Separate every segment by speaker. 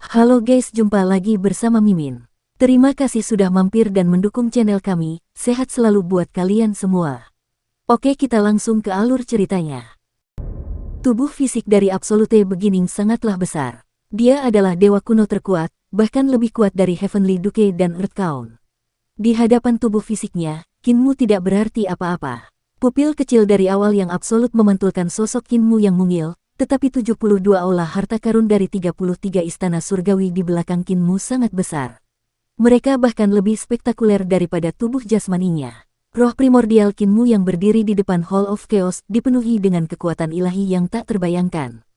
Speaker 1: Halo guys, jumpa lagi bersama Mimin. Terima kasih sudah mampir dan mendukung channel kami, sehat selalu buat kalian semua. Oke, kita langsung ke alur ceritanya. Tubuh fisik dari Absolute Beginning sangatlah besar. Dia adalah dewa kuno terkuat, bahkan lebih kuat dari Heavenly Duke dan Earthbound. Di hadapan tubuh fisiknya, Kinmu tidak berarti apa-apa. Pupil kecil dari awal yang absolut memantulkan sosok Kinmu yang mungil, tetapi 72 aula harta karun dari 33 istana surgawi di belakang Kinmu sangat besar. Mereka bahkan lebih spektakuler daripada tubuh jasmaninya. Roh primordial Kinmu yang berdiri di depan Hall of Chaos dipenuhi dengan kekuatan ilahi yang tak terbayangkan.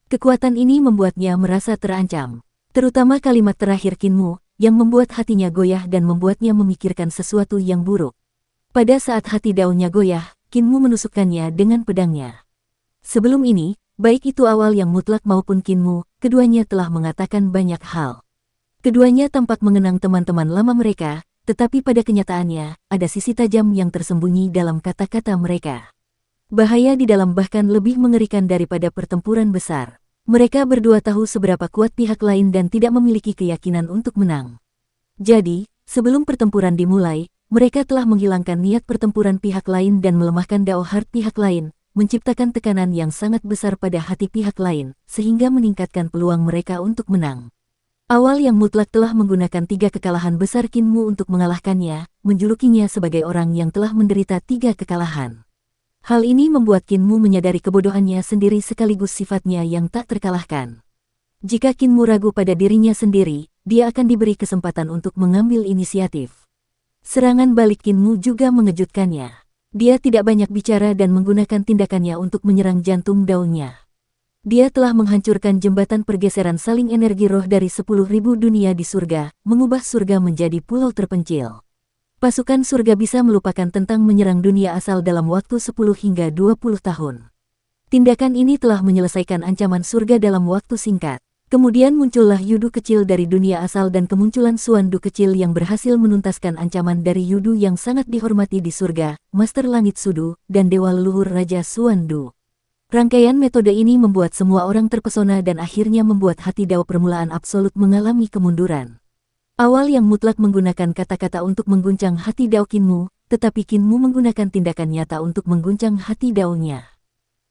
Speaker 1: Kekuatan ini membuatnya merasa terancam. Terutama kalimat terakhir Kinmu, yang membuat hatinya goyah dan membuatnya memikirkan sesuatu yang buruk. Pada saat hati daunnya goyah, Kinmu menusukkannya dengan pedangnya. Sebelum ini, baik itu awal yang mutlak maupun Kinmu, keduanya telah mengatakan banyak hal. Keduanya tampak mengenang teman-teman lama mereka, tetapi pada kenyataannya, ada sisi tajam yang tersembunyi dalam kata-kata mereka. Bahaya di dalam bahkan lebih mengerikan daripada pertempuran besar. Mereka berdua tahu seberapa kuat pihak lain dan tidak memiliki keyakinan untuk menang. Jadi, sebelum pertempuran dimulai, mereka telah menghilangkan niat pertempuran pihak lain dan melemahkan Dao Heart pihak lain, menciptakan tekanan yang sangat besar pada hati pihak lain, sehingga meningkatkan peluang mereka untuk menang. Awal yang mutlak telah menggunakan 3 kekalahan besar Kinmu untuk mengalahkannya, menjulukinya sebagai orang yang telah menderita 3 kekalahan. Hal ini membuat Kinmu menyadari kebodohannya sendiri sekaligus sifatnya yang tak terkalahkan. Jika Kinmu ragu pada dirinya sendiri, dia akan diberi kesempatan untuk mengambil inisiatif. Serangan balik Kinmu juga mengejutkannya. Dia tidak banyak bicara dan menggunakan tindakannya untuk menyerang jantung daunnya. Dia telah menghancurkan jembatan pergeseran saling energi roh dari 10.000 dunia di surga, mengubah surga menjadi pulau terpencil. Pasukan surga bisa melupakan tentang menyerang dunia asal dalam waktu 10 hingga 20 tahun. Tindakan ini telah menyelesaikan ancaman surga dalam waktu singkat. Kemudian muncullah Yudu kecil dari dunia asal dan kemunculan Suandu kecil yang berhasil menuntaskan ancaman dari Yudu yang sangat dihormati di surga, Master Langit Sudu, dan Dewa Leluhur Raja Suandu. Rangkaian metode ini membuat semua orang terpesona dan akhirnya membuat hati Dao permulaan absolut mengalami kemunduran. Awal yang mutlak menggunakan kata-kata untuk mengguncang hati Dao Kinmu, tetapi Kinmu menggunakan tindakan nyata untuk mengguncang hati Dao-nya.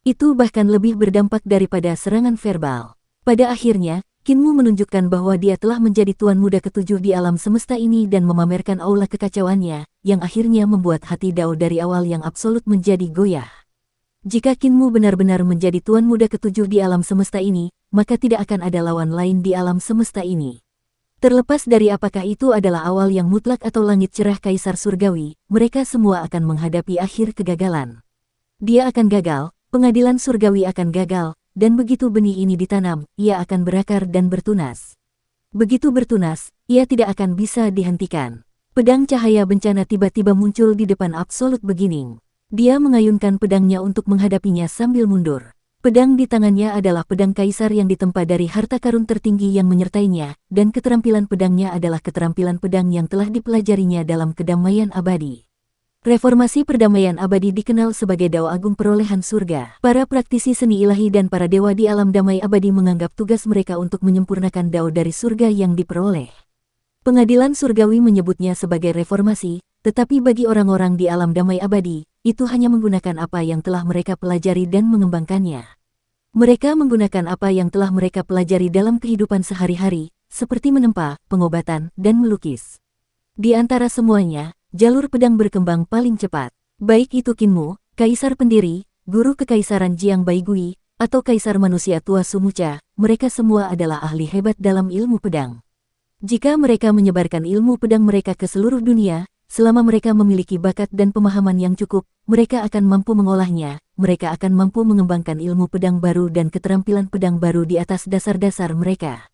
Speaker 1: Itu bahkan lebih berdampak daripada serangan verbal. Pada akhirnya, Kinmu menunjukkan bahwa dia telah menjadi tuan muda ketujuh di alam semesta ini dan memamerkan aula kekacauannya, yang akhirnya membuat hati Dao dari awal yang absolut menjadi goyah. Jika Kinmu benar-benar menjadi tuan muda ketujuh di alam semesta ini, maka tidak akan ada lawan lain di alam semesta ini. Terlepas dari apakah itu adalah awal yang mutlak atau langit cerah Kaisar Surgawi, mereka semua akan menghadapi akhir kegagalan. Dia akan gagal, pengadilan surgawi akan gagal, dan begitu benih ini ditanam, ia akan berakar dan bertunas. Begitu bertunas, ia tidak akan bisa dihentikan. Pedang cahaya bencana tiba-tiba muncul di depan Absolute Beginning. Dia mengayunkan pedangnya untuk menghadapinya sambil mundur. Pedang di tangannya adalah pedang kaisar yang ditempa dari harta karun tertinggi yang menyertainya, dan keterampilan pedangnya adalah keterampilan pedang yang telah dipelajarinya dalam kedamaian abadi. Reformasi perdamaian abadi dikenal sebagai Dao Agung perolehan surga. Para praktisi seni ilahi dan para dewa di alam damai abadi menganggap tugas mereka untuk menyempurnakan Dao dari surga yang diperoleh. Pengadilan surgawi menyebutnya sebagai reformasi, tetapi bagi orang-orang di alam damai abadi, itu hanya menggunakan apa yang telah mereka pelajari dan mengembangkannya. Mereka menggunakan apa yang telah mereka pelajari dalam kehidupan sehari-hari, seperti menempa, pengobatan, dan melukis. Di antara semuanya, jalur pedang berkembang paling cepat. Baik itu Kinmu, Kaisar Pendiri, Guru Kekaisaran Jiang Baigui, atau Kaisar Manusia Tua Sumucha, mereka semua adalah ahli hebat dalam ilmu pedang. Jika mereka menyebarkan ilmu pedang mereka ke seluruh dunia, selama mereka memiliki bakat dan pemahaman yang cukup, mereka akan mampu mengolahnya, mereka akan mampu mengembangkan ilmu pedang baru dan keterampilan pedang baru di atas dasar-dasar mereka.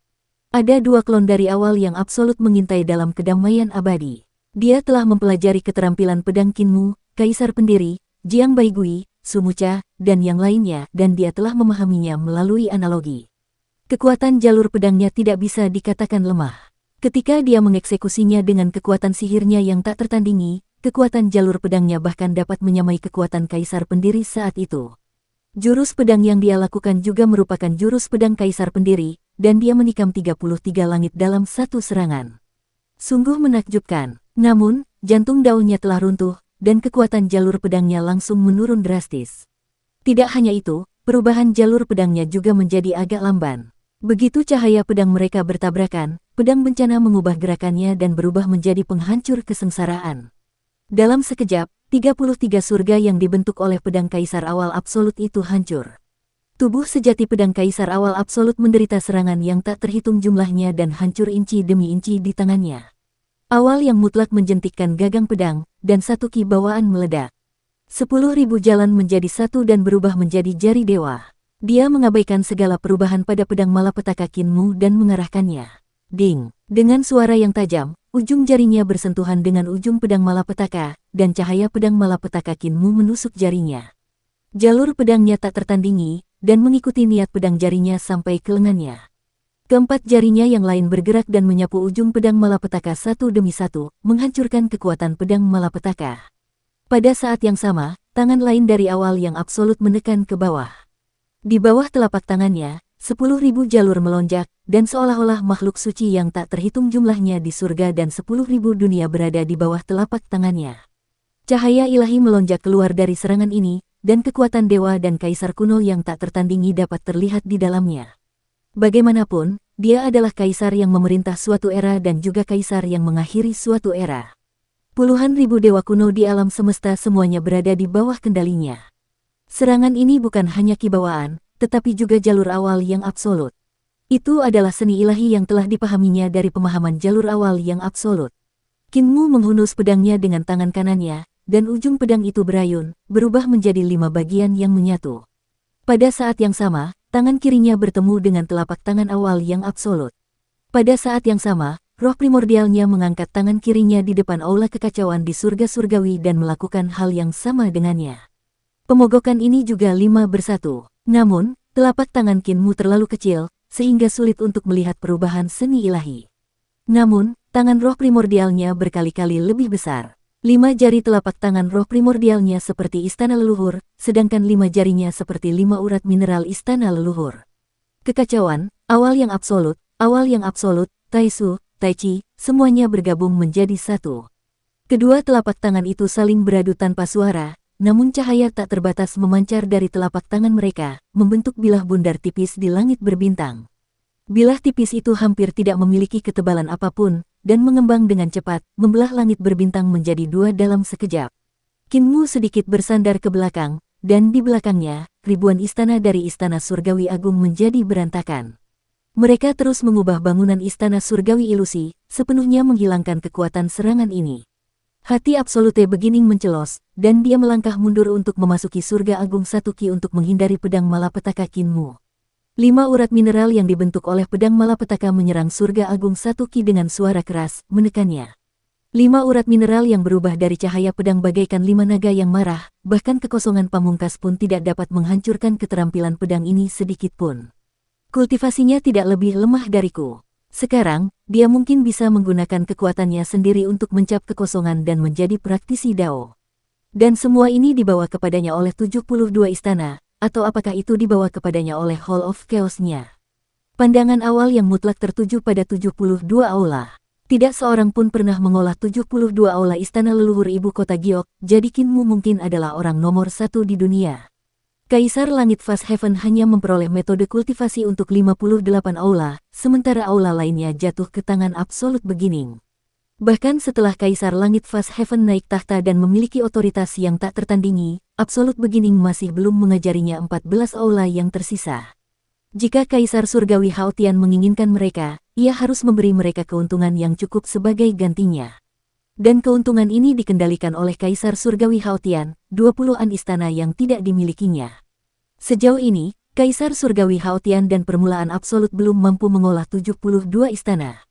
Speaker 1: Ada 2 klon dari awal yang absolut mengintai dalam kedamaian abadi. Dia telah mempelajari keterampilan pedang Kinmu, Kaisar Pendiri, Jiang Baigui, Sumucha, dan yang lainnya, dan dia telah memahaminya melalui analogi. Kekuatan jalur pedangnya tidak bisa dikatakan lemah. Ketika dia mengeksekusinya dengan kekuatan sihirnya yang tak tertandingi, kekuatan jalur pedangnya bahkan dapat menyamai kekuatan Kaisar Pendiri saat itu. Jurus pedang yang dia lakukan juga merupakan jurus pedang kaisar pendiri, dan dia menikam 33 langit dalam satu serangan. Sungguh menakjubkan. Namun, jantung daunnya telah runtuh, dan kekuatan jalur pedangnya langsung menurun drastis. Tidak hanya itu, perubahan jalur pedangnya juga menjadi agak lamban. Begitu cahaya pedang mereka bertabrakan, pedang bencana mengubah gerakannya dan berubah menjadi penghancur kesengsaraan. Dalam sekejap, 33 surga yang dibentuk oleh pedang kaisar awal absolut itu hancur. Tubuh sejati pedang kaisar awal absolut menderita serangan yang tak terhitung jumlahnya dan hancur inci demi inci di tangannya. Awal yang mutlak menjentikkan gagang pedang, dan satu ki bawaan meledak. 10.000 jalan menjadi satu dan berubah menjadi jari dewa. Dia mengabaikan segala perubahan pada pedang malapetaka Kinmu dan mengarahkannya. Ding! Dengan suara yang tajam, ujung jarinya bersentuhan dengan ujung pedang malapetaka, dan cahaya pedang malapetaka Kinmu menusuk jarinya. Jalur pedangnya tak tertandingi, dan mengikuti niat pedang jarinya sampai ke lengannya. Keempat jarinya yang lain bergerak dan menyapu ujung pedang malapetaka satu demi satu, menghancurkan kekuatan pedang malapetaka. Pada saat yang sama, tangan lain dari awal yang absolut menekan ke bawah. Di bawah telapak tangannya, 10.000 jalur melonjak, dan seolah-olah makhluk suci yang tak terhitung jumlahnya di surga dan 10.000 dunia berada di bawah telapak tangannya. Cahaya ilahi melonjak keluar dari serangan ini, dan kekuatan dewa dan kaisar kuno yang tak tertandingi dapat terlihat di dalamnya. Bagaimanapun, dia adalah kaisar yang memerintah suatu era dan juga kaisar yang mengakhiri suatu era. Puluhan ribu dewa kuno di alam semesta semuanya berada di bawah kendalinya. Serangan ini bukan hanya kibawaan, tetapi juga jalur awal yang absolut. Itu adalah seni ilahi yang telah dipahaminya dari pemahaman jalur awal yang absolut. Kinmu menghunus pedangnya dengan tangan kanannya, dan ujung pedang itu berayun, berubah menjadi 5 bagian yang menyatu. Pada saat yang sama, tangan kirinya bertemu dengan telapak tangan awal yang absolut. Pada saat yang sama, roh primordialnya mengangkat tangan kirinya di depan aula kekacauan di surga surgawi dan melakukan hal yang sama dengannya. Pemogokan ini juga 5 bersatu. Namun, telapak tangan Kinmu terlalu kecil, sehingga sulit untuk melihat perubahan seni ilahi. Namun, tangan roh primordialnya berkali-kali lebih besar. 5 jari telapak tangan roh primordialnya seperti istana leluhur, sedangkan 5 jarinya seperti 5 urat mineral istana leluhur. Kekacauan, awal yang absolut, Taisu, Taichi, semuanya bergabung menjadi satu. Kedua telapak tangan itu saling beradu tanpa suara, namun cahaya tak terbatas memancar dari telapak tangan mereka, membentuk bilah bundar tipis di langit berbintang. Bilah tipis itu hampir tidak memiliki ketebalan apapun, dan mengembang dengan cepat, membelah langit berbintang menjadi 2 dalam sekejap. Kinmu sedikit bersandar ke belakang, dan di belakangnya, ribuan istana dari istana surgawi agung menjadi berantakan. Mereka terus mengubah bangunan istana surgawi ilusi, sepenuhnya menghilangkan kekuatan serangan ini. Hati Absolute Beginning mencelos, dan dia melangkah mundur untuk memasuki surga agung Satuki untuk menghindari pedang malapetaka Kinmu. 5 urat mineral yang dibentuk oleh pedang malapetaka menyerang surga agung Satuki dengan suara keras, menekannya. 5 urat mineral yang berubah dari cahaya pedang bagaikan 5 naga yang marah, bahkan kekosongan pamungkas pun tidak dapat menghancurkan keterampilan pedang ini sedikit pun. Kultivasinya tidak lebih lemah dariku. Sekarang, dia mungkin bisa menggunakan kekuatannya sendiri untuk mencap kekosongan dan menjadi praktisi Dao. Dan semua ini dibawa kepadanya oleh 72 istana, atau apakah itu dibawa kepadanya oleh Hall of Chaos-nya? Pandangan awal yang mutlak tertuju pada 72 aula. Tidak seorang pun pernah mengolah 72 aula istana leluhur ibu kota Giok, jadi Kinmu mungkin adalah orang nomor 1 di dunia. Kaisar Langit Fast Heaven hanya memperoleh metode kultivasi untuk 58 aula, sementara aula lainnya jatuh ke tangan Absolute Beginning. Bahkan setelah Kaisar Langit Fast Heaven naik tahta dan memiliki otoritas yang tak tertandingi, Absolute Beginning masih belum mengajarinya 14 aula yang tersisa. Jika Kaisar Surgawi Haotian menginginkan mereka, ia harus memberi mereka keuntungan yang cukup sebagai gantinya. Dan keuntungan ini dikendalikan oleh Kaisar Surgawi Haotian, 20-an istana yang tidak dimilikinya. Sejauh ini, Kaisar Surgawi Haotian dan permulaan Absolute belum mampu mengolah 72 istana.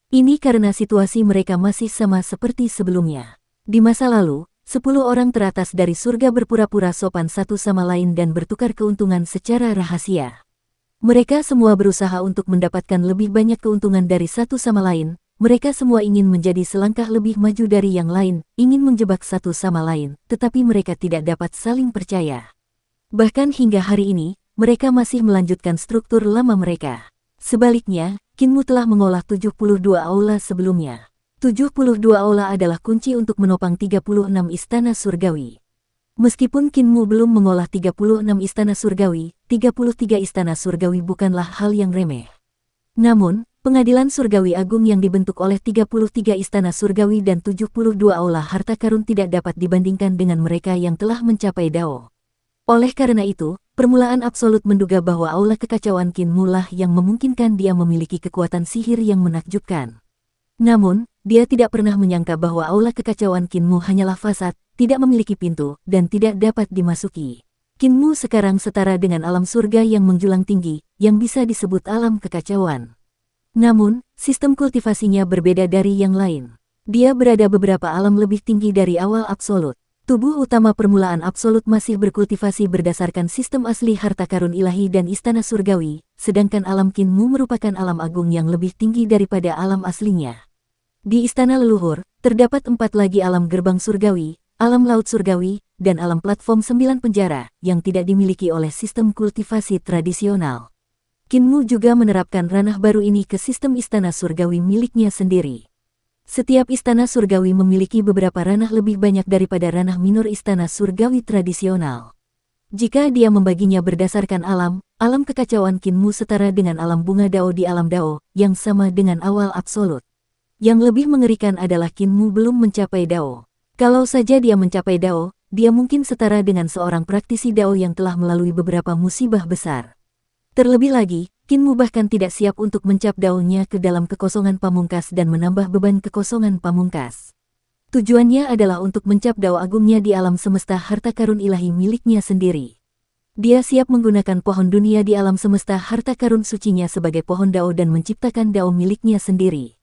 Speaker 1: Ini karena situasi mereka masih sama seperti sebelumnya. Di masa lalu, 10 orang teratas dari surga berpura-pura sopan satu sama lain dan bertukar keuntungan secara rahasia. Mereka semua berusaha untuk mendapatkan lebih banyak keuntungan dari satu sama lain. Mereka semua ingin menjadi selangkah lebih maju dari yang lain, ingin menjebak satu sama lain, tetapi mereka tidak dapat saling percaya. Bahkan hingga hari ini, mereka masih melanjutkan struktur lama mereka. Sebaliknya, Kinmu telah mengolah 72 aula sebelumnya. 72 aula adalah kunci untuk menopang 36 istana surgawi. Meskipun Kinmu belum mengolah 36 istana surgawi, 33 istana surgawi bukanlah hal yang remeh. Namun, pengadilan surgawi agung yang dibentuk oleh 33 istana surgawi dan 72 aula harta karun tidak dapat dibandingkan dengan mereka yang telah mencapai Dao. Oleh karena itu, permulaan absolut menduga bahwa aula kekacauan Kinmu lah yang memungkinkan dia memiliki kekuatan sihir yang menakjubkan. Namun, dia tidak pernah menyangka bahwa aula kekacauan Kinmu hanyalah fasad, tidak memiliki pintu, dan tidak dapat dimasuki. Kinmu sekarang setara dengan alam surga yang menjulang tinggi, yang bisa disebut alam kekacauan. Namun, sistem kultivasinya berbeda dari yang lain. Dia berada beberapa alam lebih tinggi dari awal absolut. Tubuh utama permulaan absolut masih berkultivasi berdasarkan sistem asli harta karun ilahi dan istana surgawi, sedangkan alam Kinmu merupakan alam agung yang lebih tinggi daripada alam aslinya. Di istana leluhur, terdapat 4 lagi alam gerbang surgawi, alam laut surgawi, dan alam platform 9 penjara, yang tidak dimiliki oleh sistem kultivasi tradisional. Kinmu juga menerapkan ranah baru ini ke sistem istana surgawi miliknya sendiri. Setiap istana surgawi memiliki beberapa ranah lebih banyak daripada ranah minor istana surgawi tradisional. Jika dia membaginya berdasarkan alam, alam kekacauan Kinmu setara dengan alam bunga Dao di alam Dao, yang sama dengan awal absolut. Yang lebih mengerikan adalah Kinmu belum mencapai Dao. Kalau saja dia mencapai Dao, dia mungkin setara dengan seorang praktisi Dao yang telah melalui beberapa musibah besar. Terlebih lagi, Kinmu bahkan tidak siap untuk mencap Dao-nya ke dalam kekosongan pamungkas dan menambah beban kekosongan pamungkas. Tujuannya adalah untuk mencap Dao agungnya di alam semesta harta karun ilahi miliknya sendiri. Dia siap menggunakan pohon dunia di alam semesta harta karun sucinya sebagai pohon Dao dan menciptakan Dao miliknya sendiri.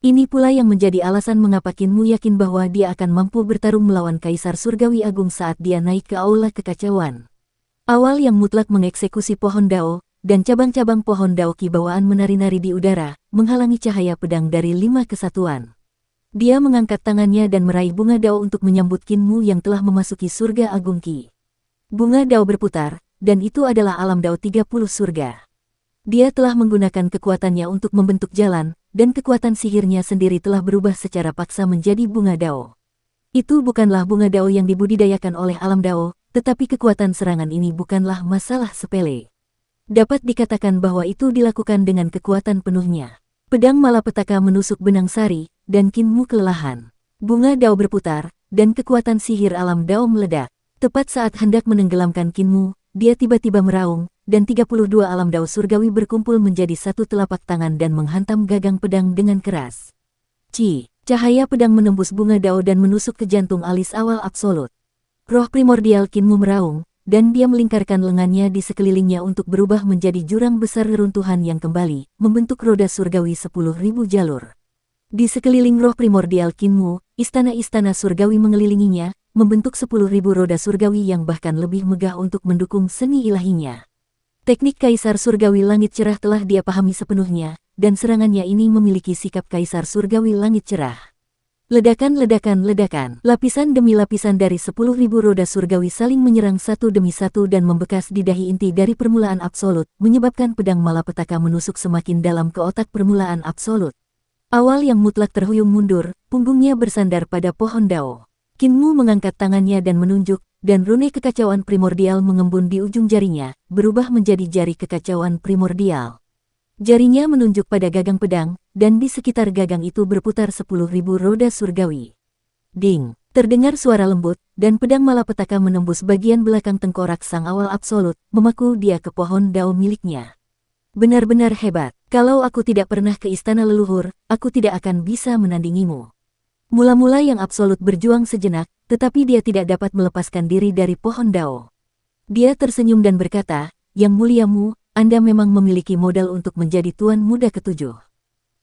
Speaker 1: Ini pula yang menjadi alasan mengapa Kinmu yakin bahwa dia akan mampu bertarung melawan Kaisar Surgawi Agung saat dia naik ke aula kekacauan. Awal yang mutlak mengeksekusi pohon Dao, dan cabang-cabang pohon Dao Ki bawaan menari-nari di udara, menghalangi cahaya pedang dari 5 kesatuan. Dia mengangkat tangannya dan meraih bunga Dao untuk menyambut Kinmu yang telah memasuki surga agung Ki. Bunga Dao berputar, dan itu adalah alam Dao 30 surga. Dia telah menggunakan kekuatannya untuk membentuk jalan, dan kekuatan sihirnya sendiri telah berubah secara paksa menjadi bunga Dao. Itu bukanlah bunga Dao yang dibudidayakan oleh alam Dao, tetapi kekuatan serangan ini bukanlah masalah sepele. Dapat dikatakan bahwa itu dilakukan dengan kekuatan penuhnya. Pedang malapetaka menusuk benang sari, dan Kinmu kelelahan. Bunga Dao berputar, dan kekuatan sihir alam Dao meledak. Tepat saat hendak menenggelamkan Kinmu, dia tiba-tiba meraung, dan 32 alam Dao surgawi berkumpul menjadi satu telapak tangan dan menghantam gagang pedang dengan keras. Cahaya pedang menembus bunga Dao dan menusuk ke jantung alis awal absolut. Roh primordial Kinmu meraung, dan dia melingkarkan lengannya di sekelilingnya untuk berubah menjadi jurang besar reruntuhan yang kembali, membentuk roda surgawi 10.000 jalur. Di sekeliling roh primordial Kinmu, istana-istana surgawi mengelilinginya, membentuk 10.000 roda surgawi yang bahkan lebih megah untuk mendukung seni ilahinya. Teknik Kaisar Surgawi Langit Cerah telah dia pahami sepenuhnya, dan serangannya ini memiliki sikap Kaisar Surgawi Langit Cerah. Ledakan, lapisan demi lapisan dari 10.000 roda surgawi saling menyerang satu demi satu dan membekas di dahi inti dari permulaan absolut, menyebabkan pedang malapetaka menusuk semakin dalam ke otak permulaan absolut. Awal yang mutlak terhuyung mundur, punggungnya bersandar pada pohon Dao. Kinmu mengangkat tangannya dan menunjuk, dan rune kekacauan primordial mengembun di ujung jarinya, berubah menjadi jari kekacauan primordial. Jarinya menunjuk pada gagang pedang, dan di sekitar gagang itu berputar 10.000 roda surgawi. Ding! Terdengar suara lembut, dan pedang malapetaka menembus bagian belakang tengkorak sang awal absolut, memaku dia ke pohon Dao miliknya. Benar-benar hebat. Kalau aku tidak pernah ke istana leluhur, aku tidak akan bisa menandingimu. Mula-mula yang absolut berjuang sejenak, tetapi dia tidak dapat melepaskan diri dari pohon Dao. Dia tersenyum dan berkata, "Yang muliamu, Anda memang memiliki modal untuk menjadi Tuan Muda ke-7.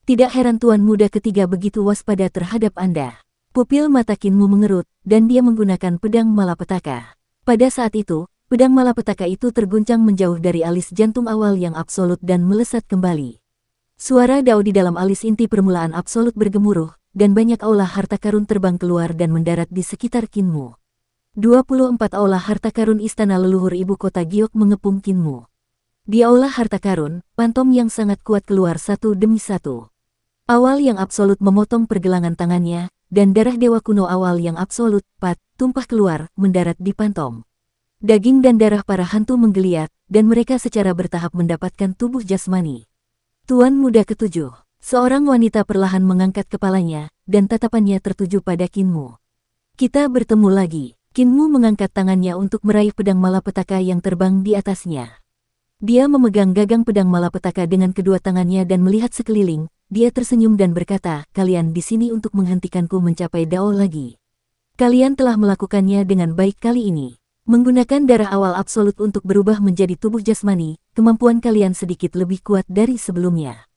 Speaker 1: Tidak heran Tuan Muda ke-3 begitu waspada terhadap Anda." Pupil mata Kinmu mengerut, dan dia menggunakan pedang malapetaka. Pada saat itu, pedang malapetaka itu terguncang menjauh dari alis jantung awal yang absolut dan melesat kembali. Suara Dao di dalam alis inti permulaan absolut bergemuruh, dan banyak aula harta karun terbang keluar dan mendarat di sekitar Kinmu. 24 Aula Harta Karun Istana Leluhur Ibu Kota Giok mengepung Kinmu. Di Aula Harta Karun, pantom yang sangat kuat keluar satu demi satu. Awal yang absolut memotong pergelangan tangannya, dan darah dewa kuno awal yang absolut, tumpah keluar, mendarat di pantom. Daging dan darah para hantu menggeliat, dan mereka secara bertahap mendapatkan tubuh jasmani. Tuan Muda Ketujuh, seorang wanita perlahan mengangkat kepalanya, dan tatapannya tertuju pada Kinmu. Kita bertemu lagi. Kinmu mengangkat tangannya untuk meraih pedang malapetaka yang terbang di atasnya. Dia memegang gagang pedang malapetaka dengan kedua tangannya dan melihat sekeliling. Dia tersenyum dan berkata, "Kalian di sini untuk menghentikanku mencapai Dao lagi. Kalian telah melakukannya dengan baik kali ini. Menggunakan darah awal absolut untuk berubah menjadi tubuh jasmani, kemampuan kalian sedikit lebih kuat dari sebelumnya.